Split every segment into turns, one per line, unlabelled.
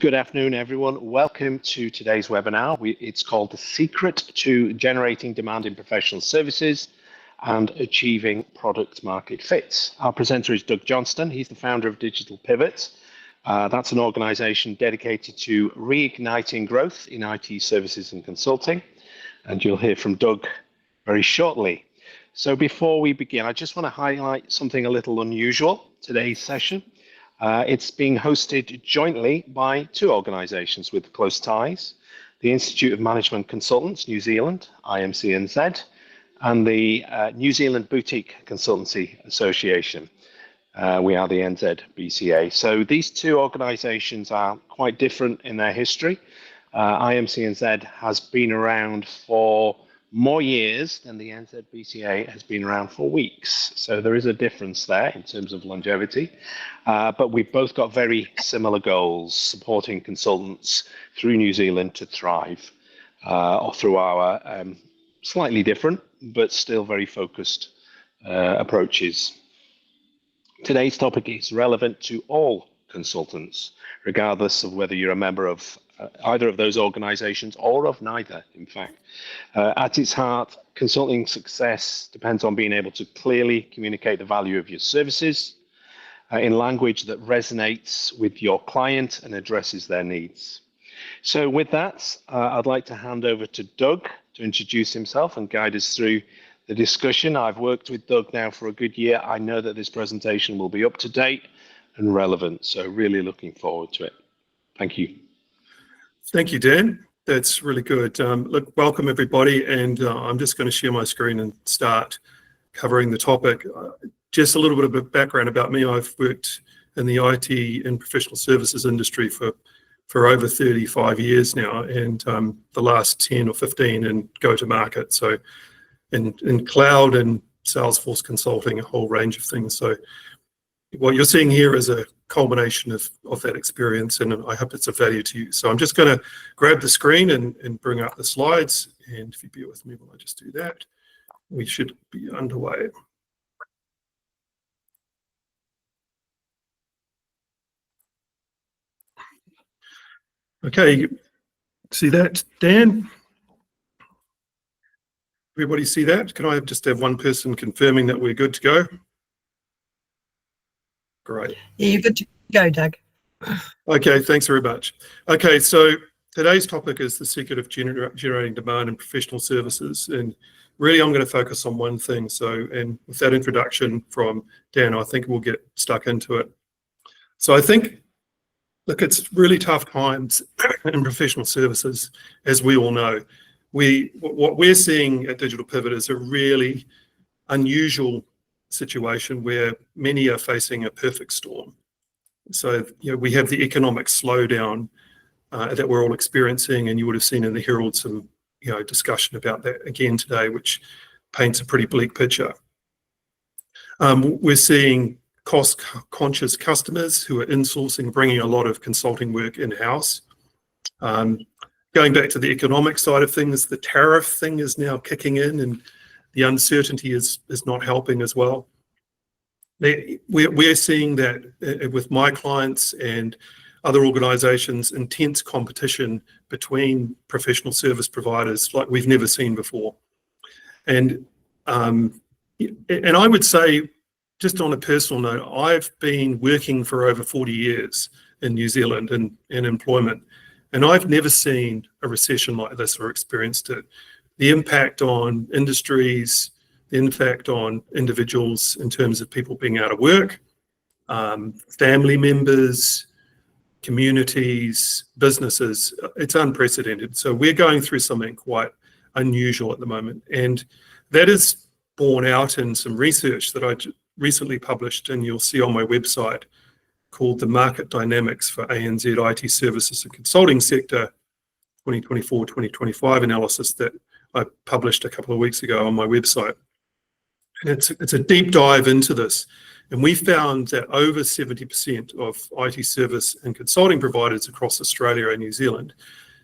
Good afternoon, everyone. Welcome to today's webinar. It's called The Secret to Generating Demand in Professional Services and Achieving Product Market Fit. Our presenter is Doug Johnstone. He's the founder of Digital Pivot. That's an organization dedicated to reigniting growth in IT services and consulting. And you'll hear from Doug very shortly. So before we begin, I just want to highlight something a little unusual today's session. It's being hosted jointly by two organisations with close ties, the Institute of Management Consultants, New Zealand, IMCNZ, and the New Zealand Boutique Consultancy Association. We are the NZBCA. So these two organisations are quite different in their history. IMCNZ has been around for more years than the NZBCA has been around for weeks. So there is a difference there in terms of longevity. But we've both got very similar goals, supporting consultants through New Zealand to thrive, or through our slightly different, but still very focused approaches. Today's topic is relevant to all consultants, regardless of whether you're a member of either of those organizations or of neither, in fact. At its heart, consulting success depends on being able to clearly communicate the value of your services in language that resonates with your client and addresses their needs. So with that, I'd like to hand over to Doug to introduce himself and guide us through the discussion. I've worked with Doug now for a good year. I know that this presentation will be up to date and relevant, so really looking forward to it. Thank you.
Thank you, Dan. That's really good. Look, welcome everybody, and I'm just going to share my screen and start covering the topic. Just a little bit of background about me. I've worked in the IT and professional services industry for over 35 years now, and the last 10 or 15 in go-to-market. So in cloud and Salesforce consulting, a whole range of things. So what you're seeing here is a culmination of that experience, and I hope it's of value to you. So I'm just going to grab the screen and bring up the slides, and if you bear with me while I just do that, we should be underway. Okay, see that, Dan? Everybody see that? Can I just have one person confirming that we're good to go? Great.
Yeah, you're good to go, Doug.
Okay, thanks very much. Okay, so today's topic is the secret of generating demand in professional services. And really, I'm going to focus on one thing. So, and with that introduction from Dan, I think we'll get stuck into it. So I think, look, it's really tough times in professional services, as we all know. What we're seeing at Digital Pivot is a really unusual situation where many are facing a perfect storm. So, we have the economic slowdown that we're all experiencing, and you would have seen in the Herald some, discussion about that again today, which paints a pretty bleak picture. We're seeing cost-conscious customers who are insourcing, bringing a lot of consulting work in-house. Going back to the economic side of things, the tariff thing is now kicking in, and the uncertainty is not helping as well. We're seeing that with my clients and other organisations, intense competition between professional service providers like we've never seen before. And I would say, just on a personal note, I've been working for over 40 years in New Zealand in employment, and I've never seen a recession like this or experienced it. The impact on industries, the impact on individuals in terms of people being out of work, family members, communities, businesses, it's unprecedented. So we're going through something quite unusual at the moment. And that is borne out in some research that I recently published, and you'll see on my website, called The Market Dynamics for ANZ IT Services and Consulting Sector 2024-2025 analysis that I published a couple of weeks ago on my website. And it's a deep dive into this. And we found that over 70% of IT service and consulting providers across Australia and New Zealand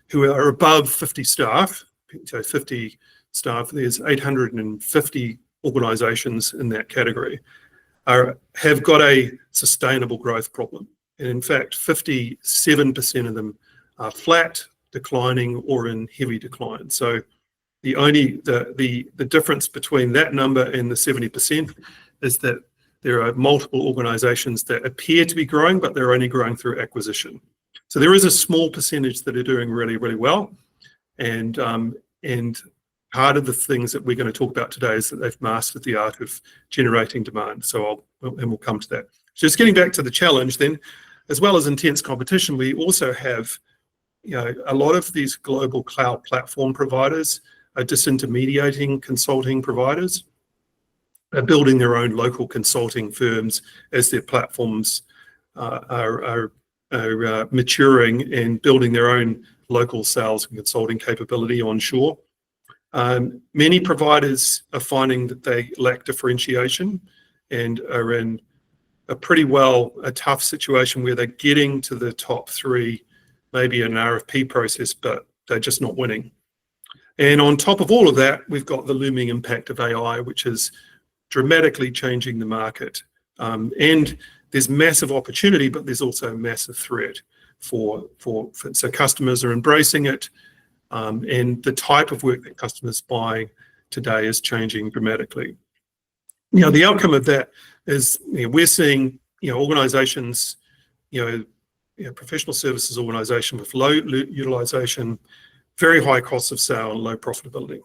who are above 50 staff, so 50 staff, there's 850 organisations in that category, have got a sustainable growth problem. And in fact, 57% of them are flat, declining, or in heavy decline. So the difference between that number and the 70% is that there are multiple organisations that appear to be growing, but they're only growing through acquisition. So there is a small percentage that are doing really, really well. And part of the things that we're going to talk about today is that they've mastered the art of generating demand. So we'll come to that. Just getting back to the challenge then, as well as intense competition, we also have, a lot of these global cloud platform providers are disintermediating consulting providers, are building their own local consulting firms as their platforms are maturing and building their own local sales and consulting capability onshore. Many providers are finding that they lack differentiation and are in a tough situation where they're getting to the top three, maybe an RFP process, but they're just not winning. And on top of all of that, we've got the looming impact of AI, which is dramatically changing the market. And there's massive opportunity, but there's also massive threat so customers are embracing it. And the type of work that customers buy today is changing dramatically. The outcome of that is we're seeing organizations, professional services organization with low utilization, very high costs of sale and low profitability.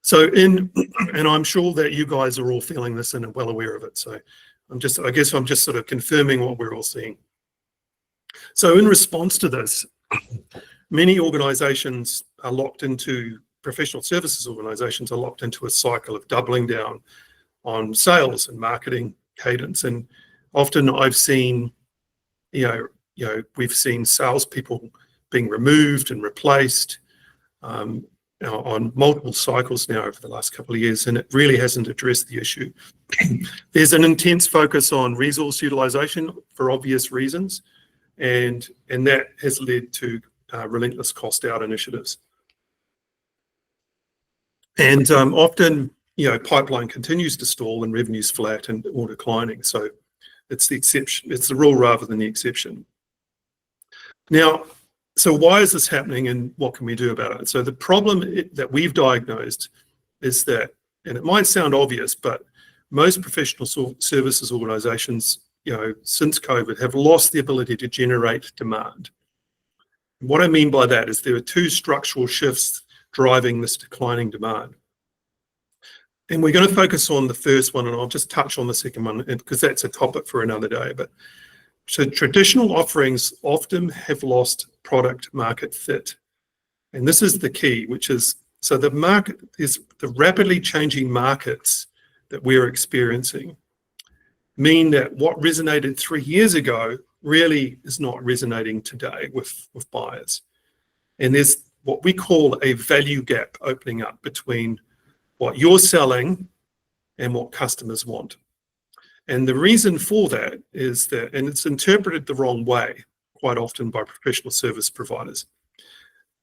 So and I'm sure that you guys are all feeling this and are well aware of it. So I guess I'm just sort of confirming what we're all seeing. So in response to this, many organizations are locked into, professional services organizations are locked into a cycle of doubling down on sales and marketing cadence. And often I've seen, we've seen salespeople being removed and replaced on multiple cycles now over the last couple of years, and it really hasn't addressed the issue. There's an intense focus on resource utilization for obvious reasons, and that has led to relentless cost out initiatives. And often, pipeline continues to stall and revenue's flat and or declining. So it's the exception, it's the rule rather than the exception. Now, so why is this happening and what can we do about it? So the problem that we've diagnosed is that, and it might sound obvious, but most professional services organizations, since COVID have lost the ability to generate demand. And what I mean by that is there are two structural shifts driving this declining demand. And we're going to focus on the first one, and I'll just touch on the second one because that's a topic for another day. But so traditional offerings often have lost product market fit. And this is the key, which is, so the market is the rapidly changing markets that we're experiencing mean that what resonated 3 years ago really is not resonating today with buyers. And there's what we call a value gap opening up between what you're selling and what customers want. And the reason for that is that, and it's interpreted the wrong way quite often by professional service providers,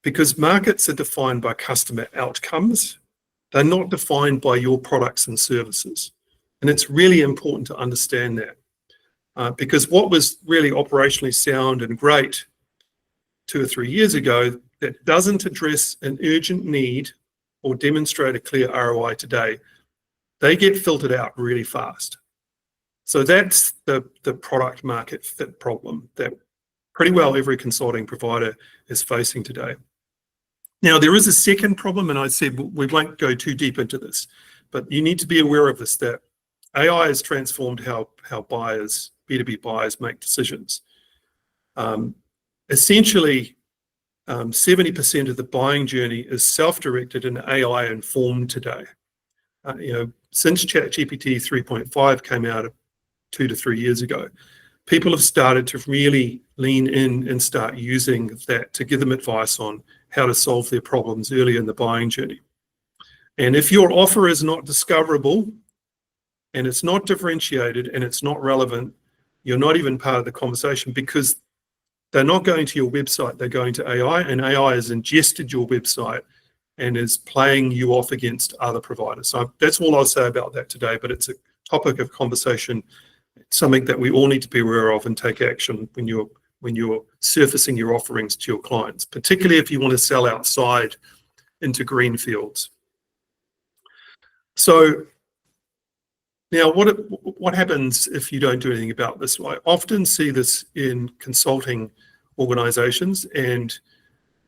because markets are defined by customer outcomes. They're not defined by your products and services. And it's really important to understand that because what was really operationally sound and great 2 or 3 years ago that doesn't address an urgent need or demonstrate a clear ROI today, they get filtered out really fast. So that's the product market fit problem that pretty well every consulting provider is facing today. Now, there is a second problem, and I said we won't go too deep into this, but you need to be aware of this, that AI has transformed how buyers, B2B buyers, make decisions. Essentially, 70% of the buying journey is self-directed and AI informed today. Since ChatGPT 3.5 came out 2 to 3 years ago, people have started to really lean in and start using that to give them advice on how to solve their problems early in the buying journey. And if your offer is not discoverable and it's not differentiated and it's not relevant, you're not even part of the conversation because they're not going to your website, they're going to AI, and AI has ingested your website and is playing you off against other providers. So that's all I'll say about that today, but it's a topic of conversation something that we all need to be aware of and take action when you're surfacing your offerings to your clients, particularly if you want to sell outside into green fields. So now what happens if you don't do anything about this? I often see this in consulting organizations, and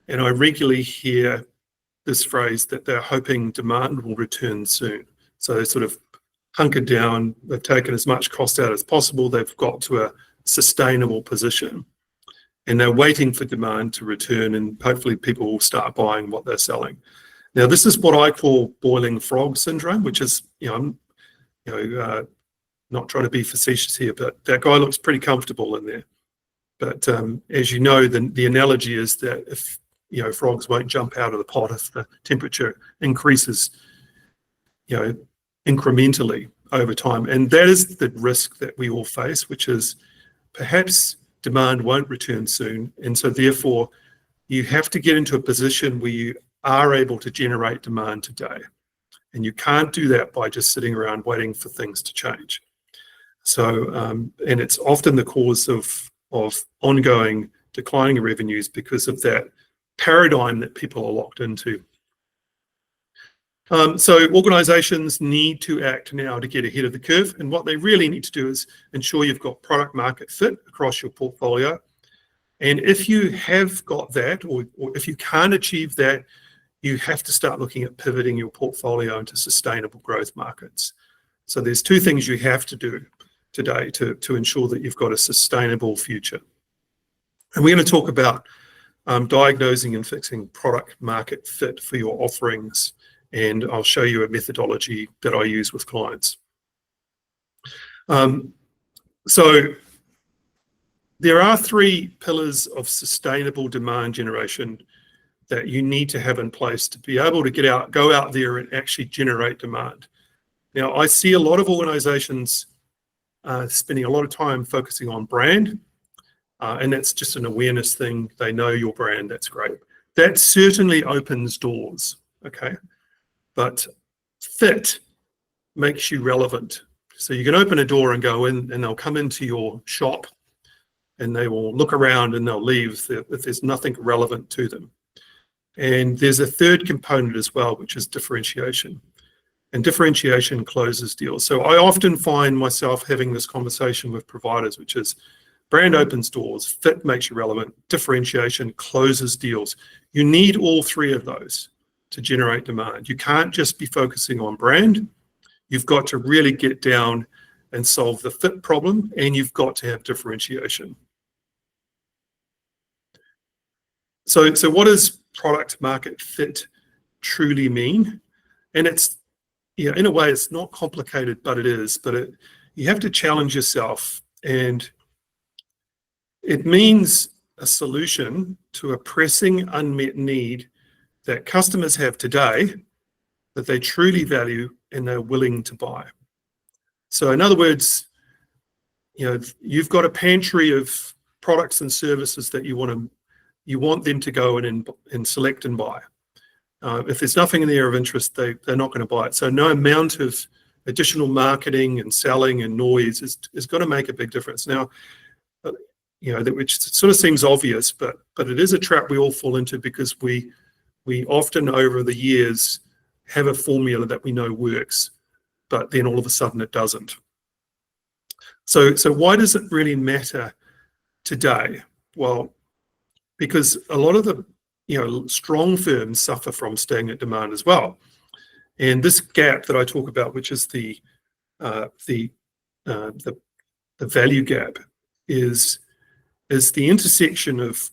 I regularly hear this phrase that they're hoping demand will return soon. So they sort of hunkered down, they've taken as much cost out as possible, they've got to a sustainable position, and they're waiting for demand to return, and hopefully people will start buying what they're selling. Now, this is what I call boiling frog syndrome, which is, I'm not trying to be facetious here, but that guy looks pretty comfortable in there. But as you know, the analogy is that if frogs won't jump out of the pot if the temperature increases, incrementally over time. And that is the risk that we all face, which is perhaps demand won't return soon. And so therefore, you have to get into a position where you are able to generate demand today. And you can't do that by just sitting around waiting for things to change. So, and it's often the cause of ongoing declining revenues because of that paradigm that people are locked into. So organizations need to act now to get ahead of the curve. And what they really need to do is ensure you've got product market fit across your portfolio. And if you have got that, or if you can't achieve that, you have to start looking at pivoting your portfolio into sustainable growth markets. So there's two things you have to do today to ensure that you've got a sustainable future. And we're going to talk about diagnosing and fixing product market fit for your offerings. And I'll show you a methodology that I use with clients. So there are three pillars of sustainable demand generation that you need to have in place to be able to go out there and actually generate demand. Now, I see a lot of organizations spending a lot of time focusing on brand, and that's just an awareness thing. They know your brand, that's great. That certainly opens doors, okay? But fit makes you relevant. So you can open a door and go in, and they'll come into your shop, and they will look around and they'll leave if there's nothing relevant to them. And there's a third component as well, which is differentiation. And differentiation closes deals. So I often find myself having this conversation with providers, which is brand opens doors, fit makes you relevant, differentiation closes deals. You need all three of those to generate demand. You can't just be focusing on brand. You've got to really get down and solve the fit problem, and you've got to have differentiation. So what does product market fit truly mean? And it's, in a way, it's not complicated, but it is. But you have to challenge yourself, and it means a solution to a pressing unmet need that customers have today that they truly value and they're willing to buy. So in other words, you've got a pantry of products and services that you want them to go in and select and buy. If there's nothing in there of interest, they're not going to buy it. So no amount of additional marketing and selling and noise is going to make a big difference. Now, which sort of seems obvious, but it is a trap we all fall into because we often over the years have a formula that we know works, but then all of a sudden it doesn't. So why does it really matter today? Well, because a lot of the strong firms suffer from stagnant demand as well. And this gap that I talk about, which is the value gap, is the intersection of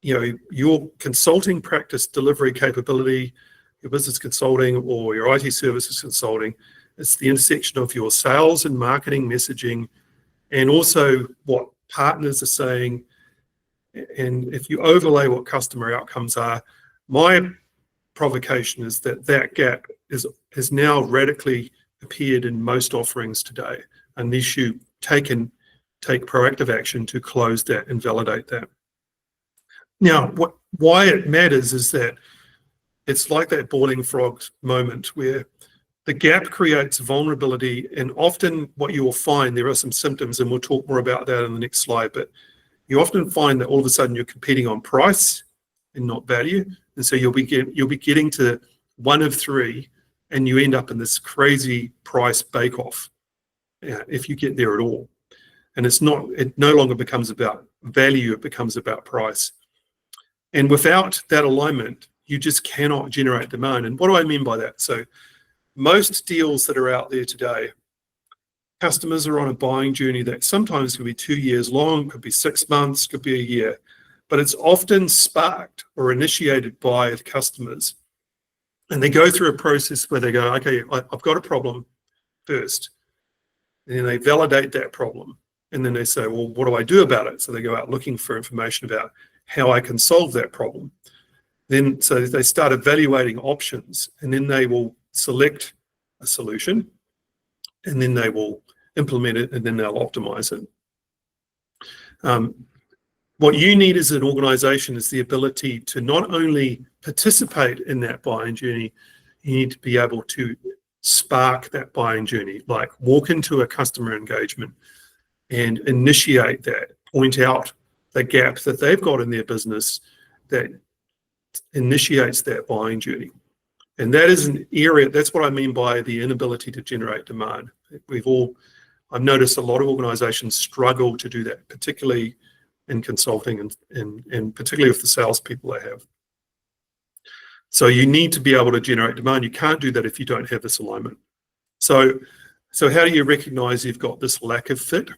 your consulting practice delivery capability, your business consulting, or your IT services consulting. It's the intersection of your sales and marketing messaging, and also what partners are saying. And if you overlay what customer outcomes are, my provocation is that gap has now radically appeared in most offerings today, unless you take proactive action to close that and validate that. Now, why it matters is that it's like that boiling frog moment where the gap creates vulnerability, and often what you will find, there are some symptoms, and we'll talk more about that in the next slide, but you often find that all of a sudden you're competing on price and not value, and so you'll be getting to one of three, and you end up in this crazy price bake-off if you get there at all. And it no longer becomes about value, it becomes about price. And without that alignment, you just cannot generate demand. And what do I mean by that? So most deals that are out there today, customers are on a buying journey that sometimes could be 2 years long, could be 6 months, could be a year, but it's often sparked or initiated by the customers. And they go through a process where they go, okay, I've got a problem first. And then they validate that problem. And then they say, well, what do I do about it? So they go out looking for information about how I can solve that problem. Then, so they start evaluating options, and then they will select a solution, and then they will implement it, and then they'll optimize it. What you need as an organization is the ability to not only participate in that buying journey, you need to be able to spark that buying journey, like walk into a customer engagement and initiate that, point out the gap that they've got in their business that initiates that buying journey. And that is an area, that's what I mean by the inability to generate demand. I've noticed a lot of organizations struggle to do that, particularly in consulting and particularly with the salespeople they have. So you need to be able to generate demand. You can't do that if you don't have this alignment. So how do you recognize you've got this lack of fit?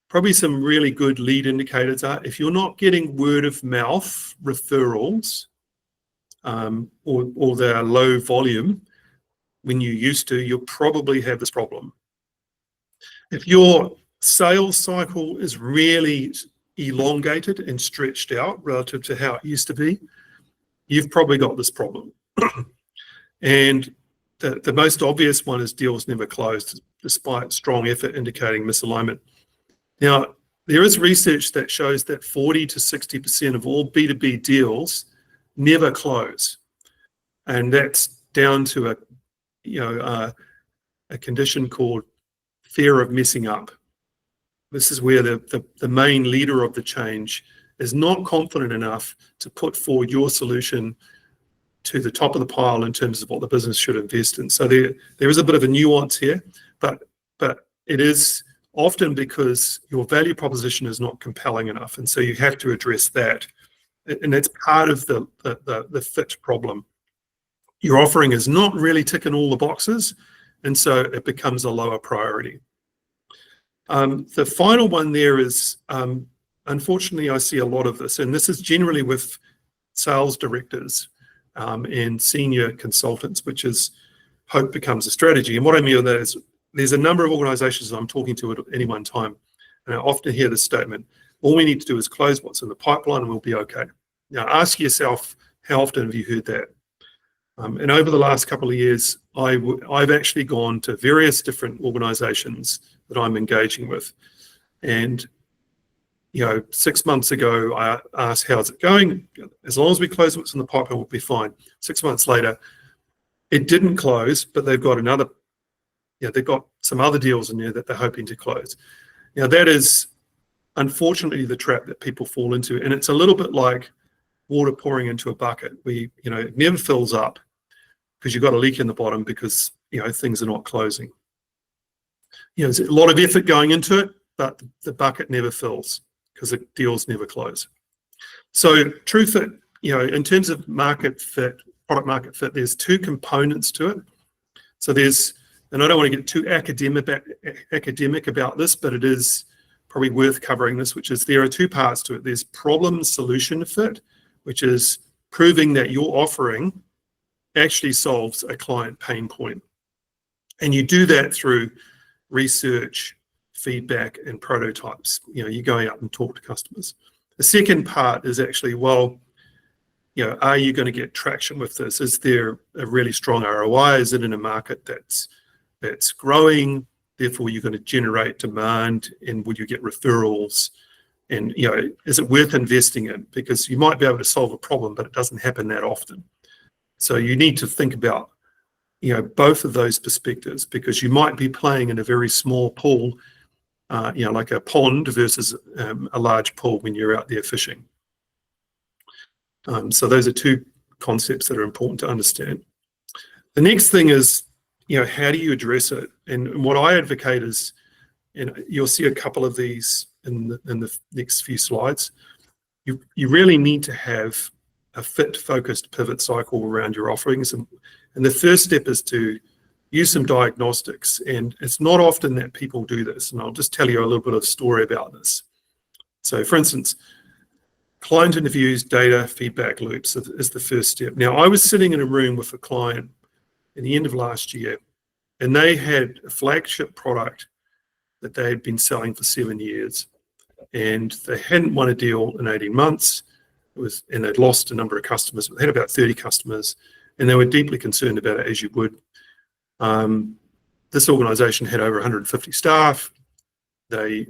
Probably some really good lead indicators are if you're not getting word of mouth referrals or they're low volume when you used to, you'll probably have this problem. If your sales cycle is really elongated and stretched out relative to how it used to be, you've probably got this problem. And the most obvious one is deals never closed, despite strong effort indicating misalignment. Now, there is research that shows that 40 to 60% of all B2B deals never close. And that's down to a condition called fear of messing up. This is where the main leader of the change is not confident enough to put forward your solution to the top of the pile in terms of what the business should invest in. So there is a bit of a nuance here, but it is often because your value proposition is not compelling enough, and so you have to address that. And that's part of the fit problem. Your offering is not really ticking all the boxes, and so it becomes a lower priority. The final one there is, unfortunately, I see a lot of this, and this is generally with sales directors and senior consultants, which is hope becomes a strategy. And what I mean by that is there's a number of organizations I'm talking to at any one time, and I often hear this statement, all we need to do is close what's in the pipeline and we'll be okay. Now, ask yourself, how often have you heard that? And over the last couple of years, I've actually gone to various different organizations that I'm engaging with. And 6 months ago, I asked, how's it going? As long as we close what's in the pipeline, we'll be fine. 6 months later, it didn't close, but they've got they've got some other deals in there that they're hoping to close. Now, that is unfortunately the trap that people fall into. And it's a little bit like water pouring into a bucket. It never fills up because you've got a leak in the bottom because, things are not closing. There's a lot of effort going into it, but the bucket never fills because the deals never close. So true fit, in terms of market fit, product market fit, there's two components to it. So and I don't want to get too academic about this, but it is probably worth covering this, which is there are two parts to it. There's problem solution fit, which is proving that your offering actually solves a client pain point. And you do that through research, feedback, and prototypes. You're going out and talk to customers. The second part is actually, are you going to get traction with this? Is there a really strong ROI? Is it in a market that's growing? Therefore, you're going to generate demand, and would you get referrals? And is it worth investing in? Because you might be able to solve a problem, but it doesn't happen that often. So you need to think about both of those perspectives, because you might be playing in a very small pool, like a pond versus a large pool when you're out there fishing. So those are two concepts that are important to understand. The next thing is, how do you address it? And what I advocate is, you'll see a couple of these in the next few slides. You really need to have a fit-focused pivot cycle around your offerings. And the first step is to use some diagnostics. And it's not often that people do this. And I'll just tell you a little bit of story about this. So for instance, client interviews, data, feedback loops is the first step. Now, I was sitting in a room with a client at the end of last year, and they had a flagship product that they had been selling for 7 years. And they hadn't won a deal in 18 months. And they'd lost a number of customers. They had about 30 customers, and they were deeply concerned about it, as you would. This organization had over 150 staff. They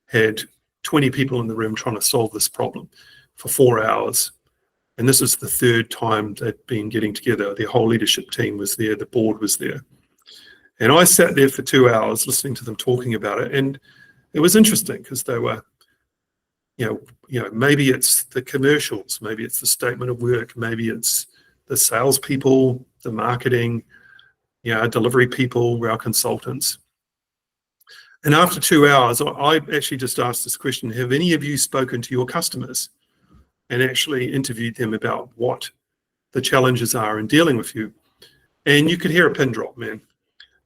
had 20 people in the room trying to solve this problem for 4 hours. And this is the third time they'd been getting together. Their whole leadership team was there. The board was there. And I sat there for 2 hours listening to them talking about it. And it was interesting because they were, maybe it's the commercials, maybe it's the statement of work, maybe it's the salespeople, the marketing, delivery people, our consultants. And after 2 hours, I actually just asked this question: have any of you spoken to your customers and actually interviewed them about what the challenges are in dealing with you? And you could hear a pin drop, man.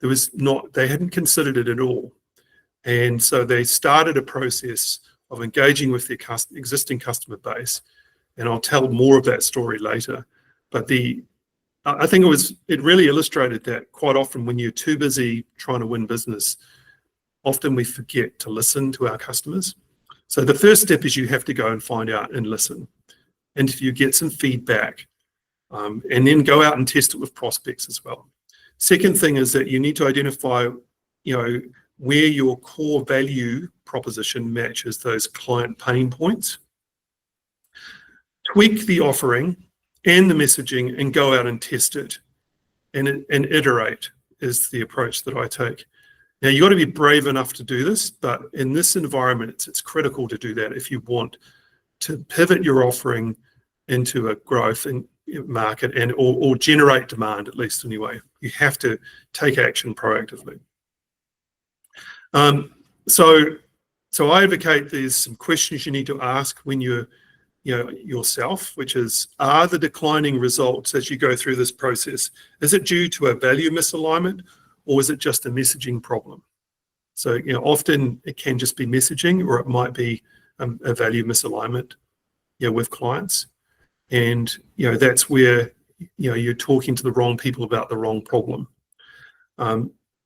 They hadn't considered it at all. And so they started a process of engaging with their existing customer base. And I'll tell more of that story later. But I think it really illustrated that quite often when you're too busy trying to win business, often we forget to listen to our customers. So the first step is you have to go and find out and listen. Interview, get some feedback, and then go out and test it with prospects as well. Second thing is that you need to identify, where your core value proposition matches those client pain points. Tweak the offering and the messaging and go out and test it and iterate is the approach that I take. Now, you've got to be brave enough to do this, but in this environment, it's critical to do that if you want to pivot your offering into a growth and market or generate demand, at least anyway. You have to take action proactively. So I advocate there's some questions you need to ask when you're yourself, which is, are the declining results as you go through this process, is it due to a value misalignment, or is it just a messaging problem? So, often it can just be messaging, or it might be a value misalignment, with clients. And, that's where, you're talking to the wrong people about the wrong problem.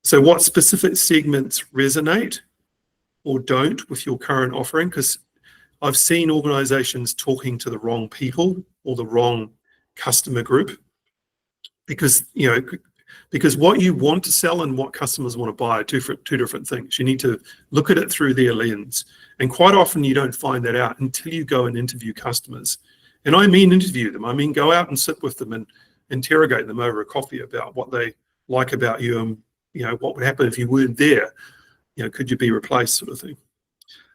So what specific segments resonate or don't with your current offering? Because I've seen organizations talking to the wrong people or the wrong customer group, because what you want to sell and what customers want to buy are two different things. You need to look at it through their lens. And quite often you don't find that out until you go and interview customers. And I mean interview them. I mean go out and sit with them and interrogate them over a coffee about what they like about you and what would happen if you weren't there. Could you be replaced, sort of thing.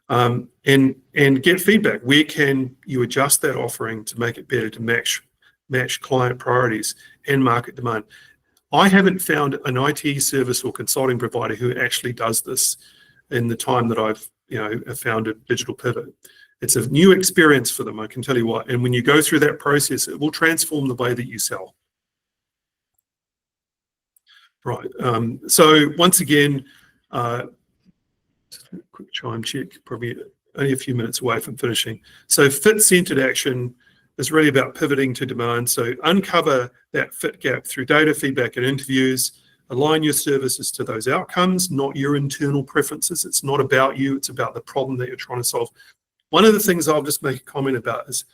And get feedback. Where can you adjust that offering to make it better to match client priorities and market demand? I haven't found an IT service or consulting provider who actually does this in the time that I've founded Digital Pivot. It's a new experience for them, I can tell you what. And when you go through that process, it will transform the way that you sell. Right. So once again, quick chime check, probably only a few minutes away from finishing. So fit-centered action is really about pivoting to demand. So uncover that fit gap through data, feedback, and interviews. Align your services to those outcomes, not your internal preferences. It's not about you, it's about the problem that you're trying to solve. One of the things I'll just make a comment about is,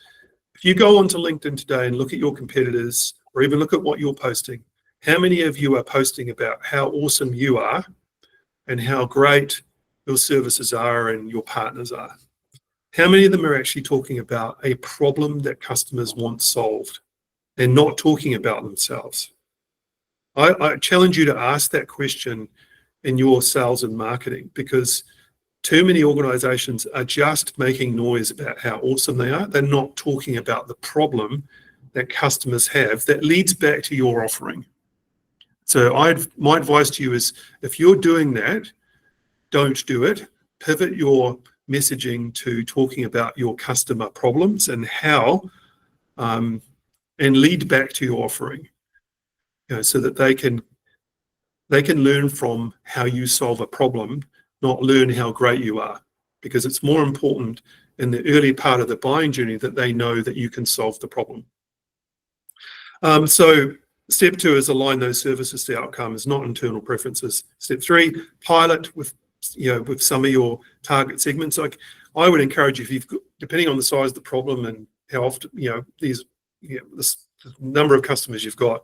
if you go onto LinkedIn today and look at your competitors, or even look at what you're posting, how many of you are posting about how awesome you are and how great your services are and your partners are? How many of them are actually talking about a problem that customers want solved and not talking about themselves? I challenge you to ask that question in your sales and marketing, because too many organizations are just making noise about how awesome they are. They're not talking about the problem that customers have that leads back to your offering. So my advice to you is, if you're doing that, don't do it. Pivot your messaging to talking about your customer problems and how, and lead back to your offering, so that they can learn from how you solve a problem, not learn how great you are, because it's more important in the early part of the buying journey that they know that you can solve the problem. So step 2 is align those services to outcomes, not internal preferences. Step 3, pilot with some of your target segments. Like, I would encourage you, if you've got, depending on the size of the problem and how often, this number of customers you've got,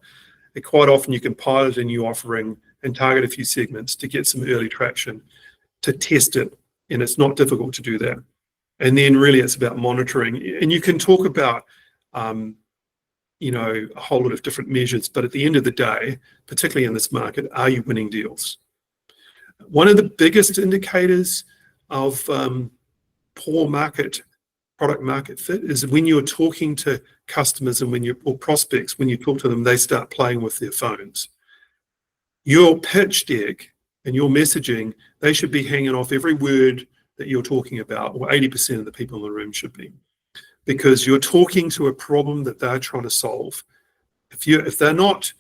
quite often you can pilot a new offering and target a few segments to get some early traction, to test it, and it's not difficult to do that. And then really it's about monitoring, and you can talk about a whole lot of different measures, but at the end of the day, particularly in this market, are you winning deals? One of the biggest indicators of poor product market fit is when you're talking to customers and or prospects, when you talk to them, they start playing with their phones. Your pitch deck and your messaging, they should be hanging off every word that you're talking about, or 80% of the people in the room should be, because you're talking to a problem that they're trying to solve. If they're not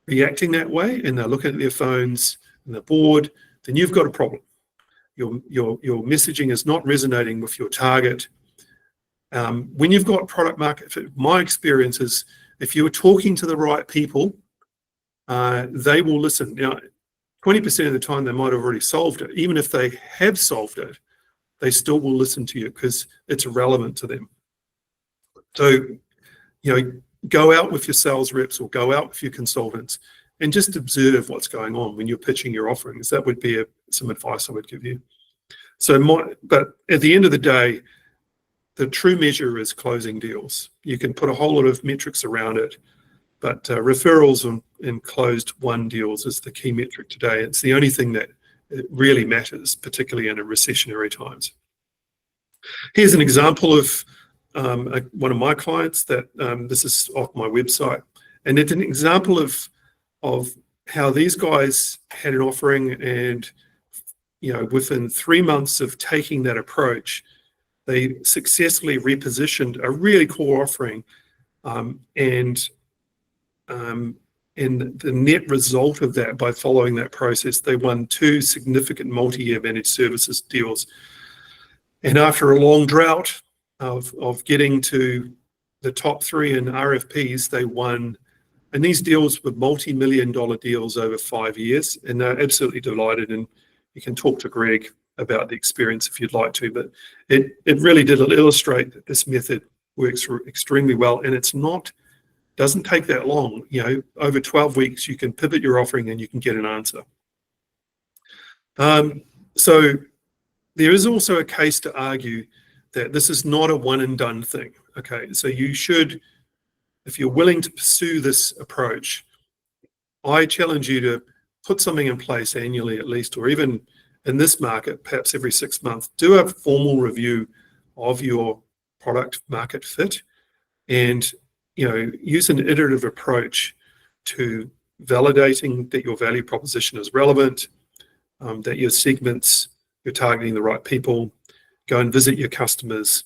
reacting that way and they're looking at their phones and they're bored, then you've got a problem. Your messaging is not resonating with your target. When you've got product market fit, my experience is, if you're talking to the right people, they will listen. Now, 20% of the time they might have already solved it. Even if they have solved it, they still will listen to you because it's relevant to them. So, go out with your sales reps or go out with your consultants and just observe what's going on when you're pitching your offerings. That would be some advice I would give you. But at the end of the day, the true measure is closing deals. You can put a whole lot of metrics around it, but referrals and closed won deals is the key metric today. It's the only thing that really matters, particularly in a recessionary times. Here's an example of one of my clients that this is off my website, and it's an example of how these guys had an offering, and within 3 months of taking that approach, they successfully repositioned a really core offering, and the net result of that, by following that process, they won 2 significant multi-year managed services deals. And after a long drought of getting to the top 3 in RFPs, they won. And these deals were multi-million-dollar deals over 5 years, and they're absolutely delighted. And you can talk to Greg about the experience if you'd like to, but it really did illustrate that this method works extremely well, and doesn't take that long. Over 12 weeks, you can pivot your offering and you can get an answer. So there is also a case to argue that this is not a one and done thing. Okay, so you should, if you're willing to pursue this approach, I challenge you to put something in place annually at least, or even in this market, perhaps every 6 months. Do a formal review of your product market fit, and use an iterative approach to validating that your value proposition is relevant, that your segments, you're targeting the right people. Go and visit your customers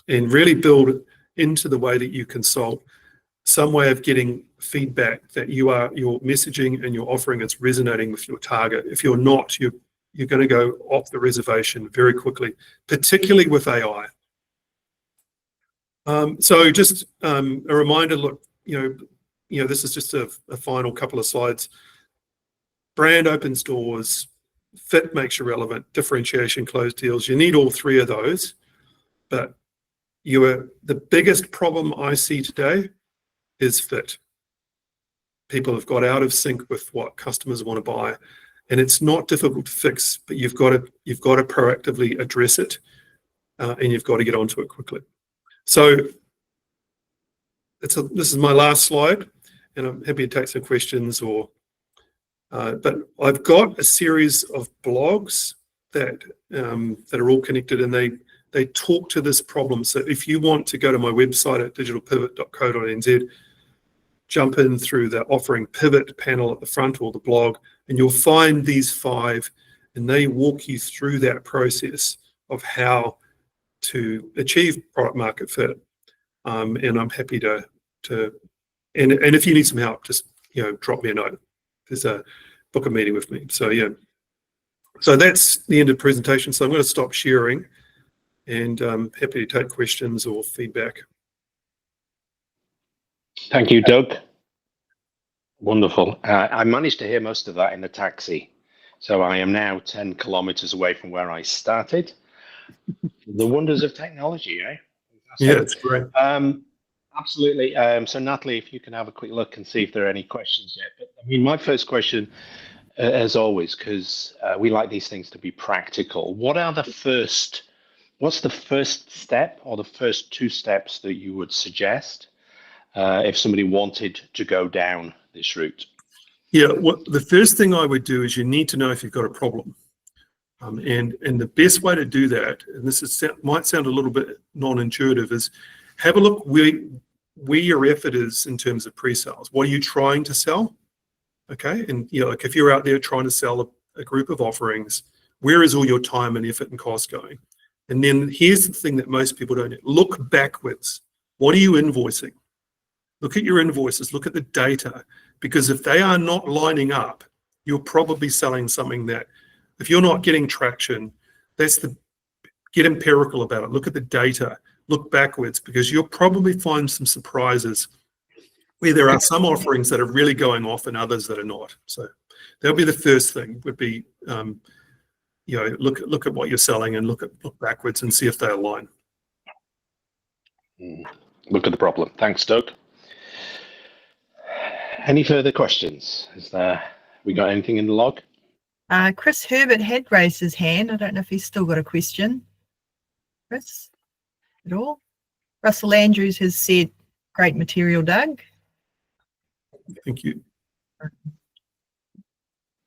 and really build into the way that you consult some way of getting feedback that your messaging and your offering is resonating with your target. If you're not, you're going to go off the reservation very quickly, particularly with AI. So just a reminder, look, this is just a final couple of slides. Brand opens doors, fit makes you relevant, differentiation closed deals. You need all 3 of those, but the biggest problem I see today is fit. People have got out of sync with what customers want to buy, and it's not difficult to fix, but you've got to proactively address it, and you've got to get onto it quickly. So this is my last slide, and I'm happy to take some questions but I've got a series of blogs that are all connected, and they talk to this problem. So if you want to go to my website at digitalpivot.co.nz, jump in through the offering pivot panel at the front or the blog, and you'll find these 5, and they walk you through that process of how to achieve product market fit. And I'm happy to and if you need some help, just drop me a note. Book a meeting with me. So yeah. So that's the end of the presentation. So I'm going to stop sharing, and happy to take questions or feedback.
Thank you, Doug. Wonderful. I managed to hear most of that in the taxi. So I am now 10 kilometers away from where I started. The wonders of technology, eh?
Yeah, it's great.
Absolutely. So Natalie, if you can have a quick look and see if there are any questions yet. But I mean, my first question, as always, because we like these things to be practical. What's the first step or the first 2 steps that you would suggest if somebody wanted to go down this route?
Yeah, the first thing I would do is you need to know if you've got a problem. And the best way to do that, and this might sound a little bit non-intuitive, is have a look where your effort is in terms of pre-sales. What are you trying to sell? Okay, and like if you're out there trying to sell a group of offerings, where is all your time and effort and cost going? And then here's the thing that most people don't do. Look backwards. What are you invoicing? Look at your invoices, look at the data, because if they are not lining up, you're probably selling something that, if you're not getting traction, get empirical about it. Look at the data, look backwards, because you'll probably find some surprises where there are some offerings that are really going off and others that are not. So that'll be the first thing, would be, look at what you're selling and look backwards and see if they align.
Look at the problem. Thanks, Doug. Any further questions? We got anything in the log?
Chris Herbert had raised his hand. I don't know if he's still got a question. Chris, at all? Russell Andrews has said, great material, Doug.
Thank you.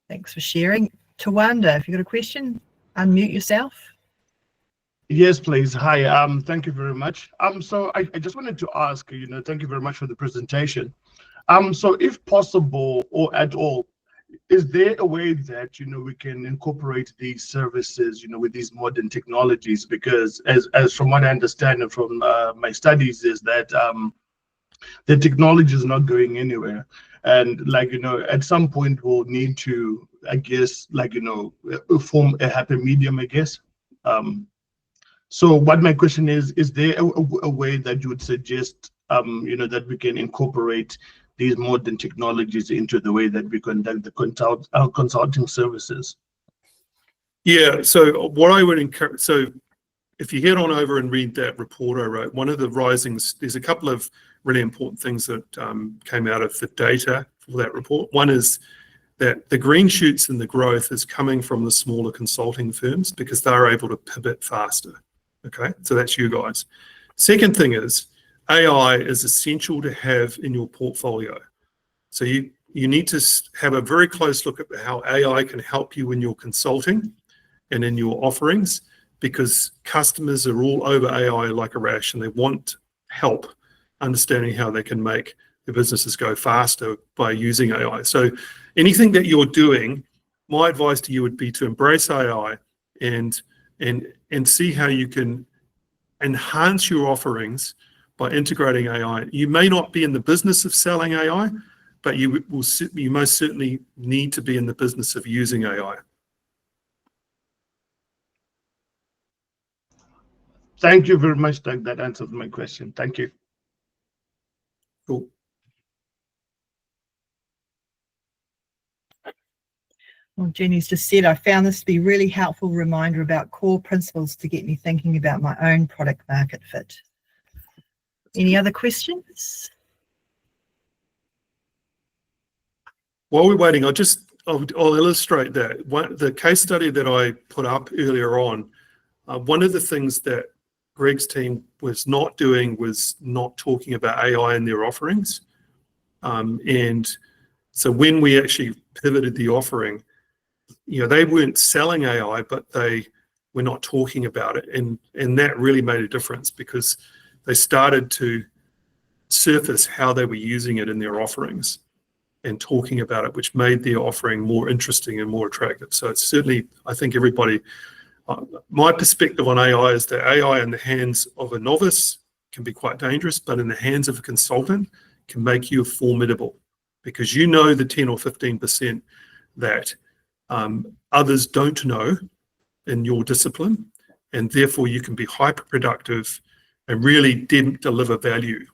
Thanks for sharing. Tawanda, if you've got a question, unmute yourself.
Yes, please. Hi. Thank you very much. So I just wanted to ask, thank you very much for the presentation. So if possible or at all, is there a way that we can incorporate these services with these modern technologies? Because as from what I understand and from my studies is that the technology is not going anywhere, and at some point we'll need to, I guess, form a happy medium, I guess. So what my question is there a way that you would suggest that we can incorporate these modern technologies into the way that we conduct our consulting services?
Yeah, so what I would encourage, so if you head on over and read that report I wrote, one of the risings, there's a couple of really important things that came out of the data for that report. One is that the green shoots and the growth is coming from the smaller consulting firms because they're able to pivot faster. Okay, so that's you guys. Second thing is, AI is essential to have in your portfolio. So you need to have a very close look at how AI can help you in your consulting and in your offerings, because customers are all over AI like a rash and they want help understanding how they can make their businesses go faster by using AI. So anything that you're doing, my advice to you would be to embrace AI and see how you can enhance your offerings by integrating AI. You may not be in the business of selling AI, but you most certainly need to be in the business of using AI.
Thank you very much, Doug. That answers my question. Thank you.
Cool.
Well, Jenny's just said, I found this to be a really helpful reminder about core principles to get me thinking about my own product market fit. Any other questions?
While we're waiting, I'll illustrate that. The case study that I put up earlier on, one of the things that Greg's team was not doing was not talking about AI in their offerings. And so when we actually pivoted the offering, they weren't selling AI, but they were not talking about it. And that really made a difference because they started to surface how they were using it in their offerings and talking about it, which made their offering more interesting and more attractive. So it's certainly, I think everybody, my perspective on AI is that AI in the hands of a novice can be quite dangerous, but in the hands of a consultant can make you formidable because you know the 10 or 15% that others don't know in your discipline, and therefore you can be hyper productive and really deliver value.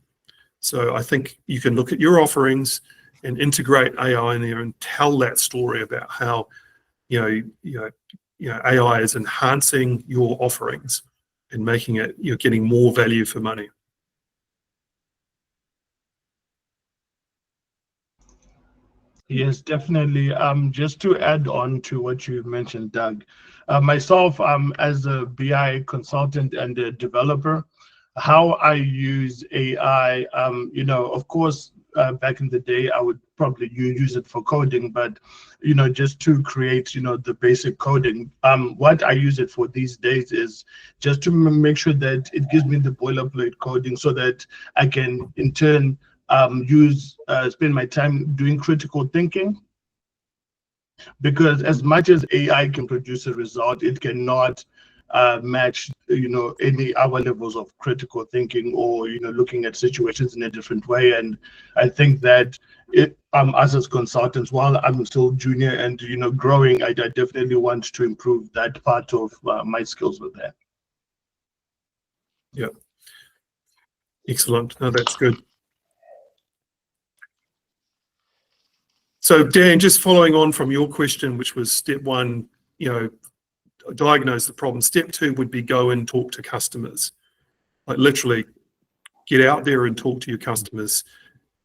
So I think you can look at your offerings and integrate AI in there and tell that story about how AI is enhancing your offerings and making it, you're getting more value for money.
Yes, definitely. Just to add on to what you mentioned, Doug, myself, as a BI consultant and a developer, how I use AI, of course, back in the day, I would probably use it for coding, but, just to create, the basic coding. What I use it for these days is just to make sure that it gives me the boilerplate coding so that I can, in turn, spend my time doing critical thinking, because as much as AI can produce a result, it cannot match any other levels of critical thinking or looking at situations in a different way. And I think that us as consultants, while I'm still junior and growing, I definitely want to improve that part of my skills with that.
Yeah, excellent. No, that's good. So Dan, just following on from your question, which was step one, diagnose the problem. Step two would be go and talk to customers, like literally get out there and talk to your customers,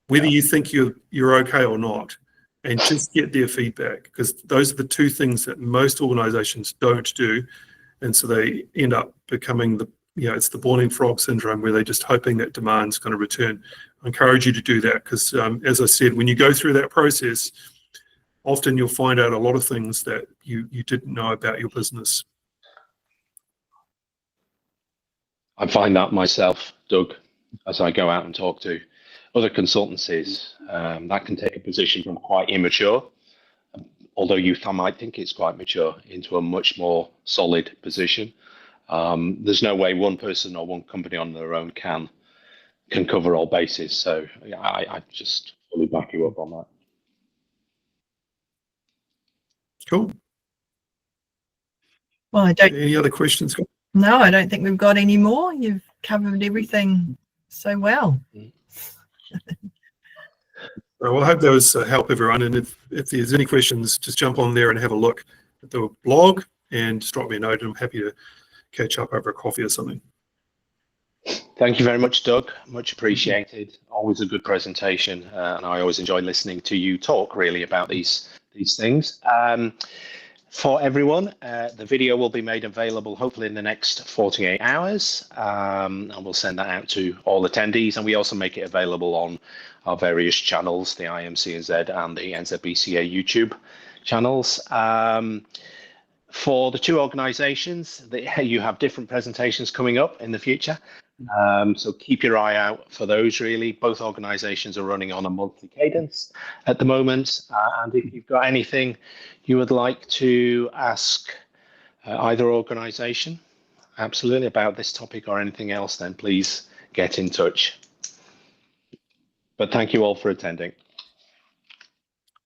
whether you think you're okay or not, and just get their feedback, because those are the two things that most organizations don't do. And so they end up becoming it's the boiling frog syndrome, where they're just hoping that demand's going to return. I encourage you to do that because, as I said, when you go through that process, often you'll find out a lot of things that you didn't know about your business.
I find that myself, Doug, as I go out and talk to other consultancies, that can take a position from quite immature, although you might think it's quite mature, into a much more solid position. There's no way one person or one company on their own can cover all bases. So I just fully back you up on that.
Cool.
Well,
Any other questions?
No, I don't think we've got any more. You've covered everything so well.
Well, I hope that was help everyone. And if there's any questions, just jump on there and have a look at the blog and just drop me a note. I'm happy to catch up over a coffee or something.
Thank you very much, Doug. Much appreciated. Always a good presentation, and I always enjoy listening to you talk really about these things. For everyone, the video will be made available hopefully in the next 48 hours, and we'll send that out to all attendees. And we also make it available on our various channels, the IMCNZ and the NZBCA YouTube channels. For the two organisations, you have different presentations coming up in the future. So keep your eye out for those really. Both organisations are running on a monthly cadence at the moment. And if you've got anything you would like to ask either organisation, absolutely, about this topic or anything else, then please get in touch. But thank you all for attending.